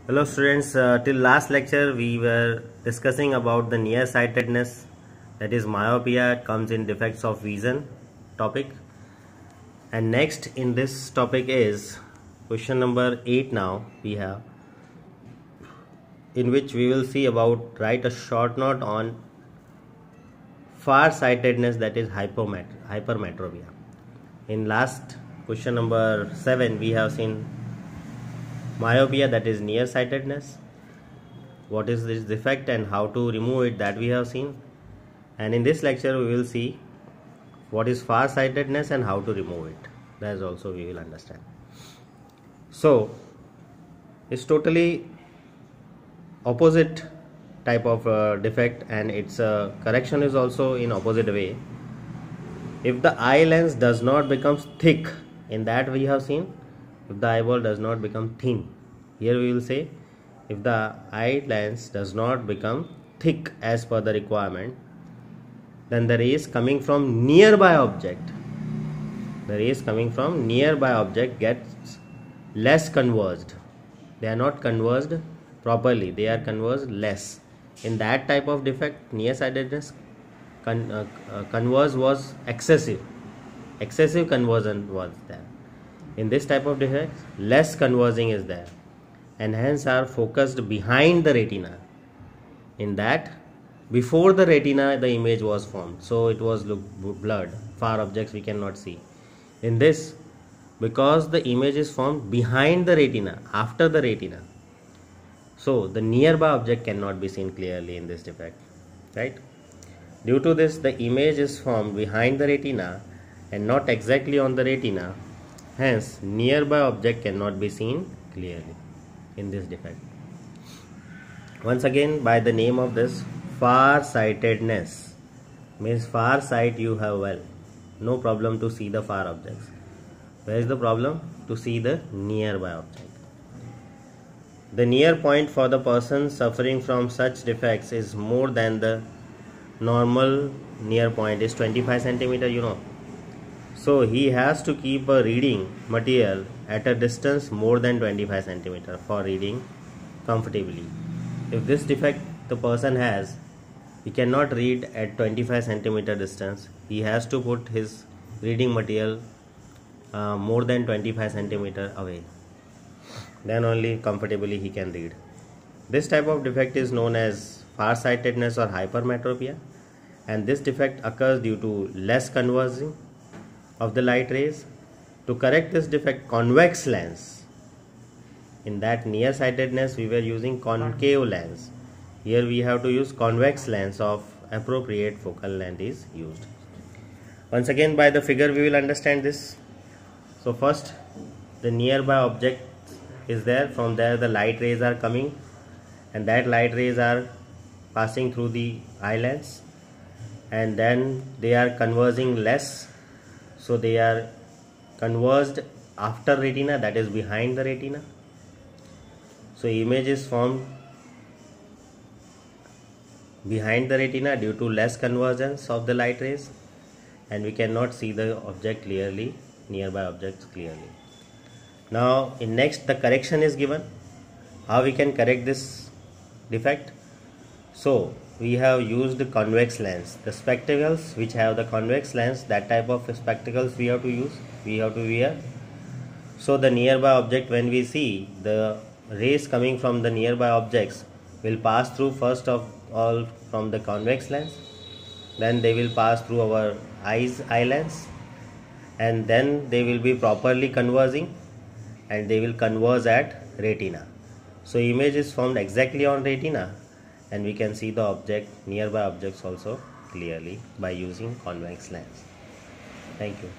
Hello students, till last lecture we were discussing about the nearsightedness, that is myopia. It comes in defects of vision topic, and next in this topic is question number 8. Now we have, in which we will see about write a short note on far-sightedness, that is hypermetropia. In last question number 7 we have seen myopia, that is nearsightedness. What is this defect and how to remove it, that we have seen. And in this lecture we will see what is far-sightedness and how to remove it. That is also we will understand. So it's totally opposite type of defect, and its correction is also in opposite way. If the eye lens does not become thick, in that we have seen, if the eyeball does not become thin. Here we will say, if the eye lens does not become thick as per the requirement, then the rays coming from nearby object, gets less converged. They are not converged properly, they are converged less. In that type of defect, nearsightedness, converge was excessive conversion was there. In this type of defect, less converging is there, and hence are focused behind the retina. In that, before the retina the image was formed, so it was blurred. Far objects we cannot see. In this, because the image is formed behind the retina, after the retina, so the nearby object cannot be seen clearly in this defect, right? Due to this, the image is formed behind the retina and not exactly on the retina. Hence, nearby object cannot be seen clearly in this defect. Once again, by the name of this, far-sightedness means far sight you have well, no problem to see the far objects. Where is the problem? To see the nearby object. The near point for the person suffering from such defects is more than the normal near point is 25 centimeter, you know. So he has to keep a reading material at a distance more than 25 centimeter for reading comfortably. If this defect the person has, he cannot read at 25 centimeter distance. He has to put his reading material more than 25 centimeter away. Then only comfortably he can read. This type of defect is known as far-sightedness or hypermetropia, and this defect occurs due to less converging of the light rays. To correct this defect, convex lens. In that nearsightedness we were using concave lens. Here we have to use convex lens of appropriate focal length is used. Once again, by the figure we will understand this. So first, the nearby object is there. From there the light rays are coming, and that light rays are passing through the eye lens, and then they are converging less. So they are converged after retina, that is behind the retina. So image is formed behind the retina due to less convergence of the light rays, and we cannot see the object clearly, nearby objects clearly. Now in next, the correction is given. How we can correct this defect? So we have used convex lens. The spectacles which have the convex lens, that type of spectacles we have to use, we have to wear. So the nearby object, when we see, the rays coming from the nearby objects will pass through first of all from the convex lens, then they will pass through our eye lens, and then they will be properly converging, and they will converge at retina. So image is formed exactly on retina, and we can see the object, nearby objects also clearly by using convex lens. Thank you.